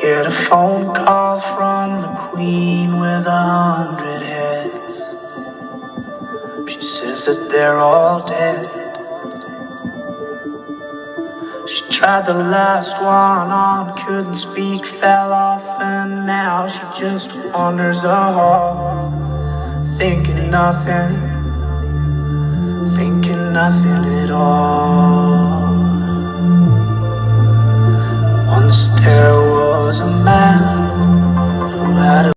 Get a phone call from the queen with 100 heads. She says that they're all dead. She tried the last one on, couldn't speak, fell off, and now she just wanders a hall, thinking nothing at all. Once there was a man who had a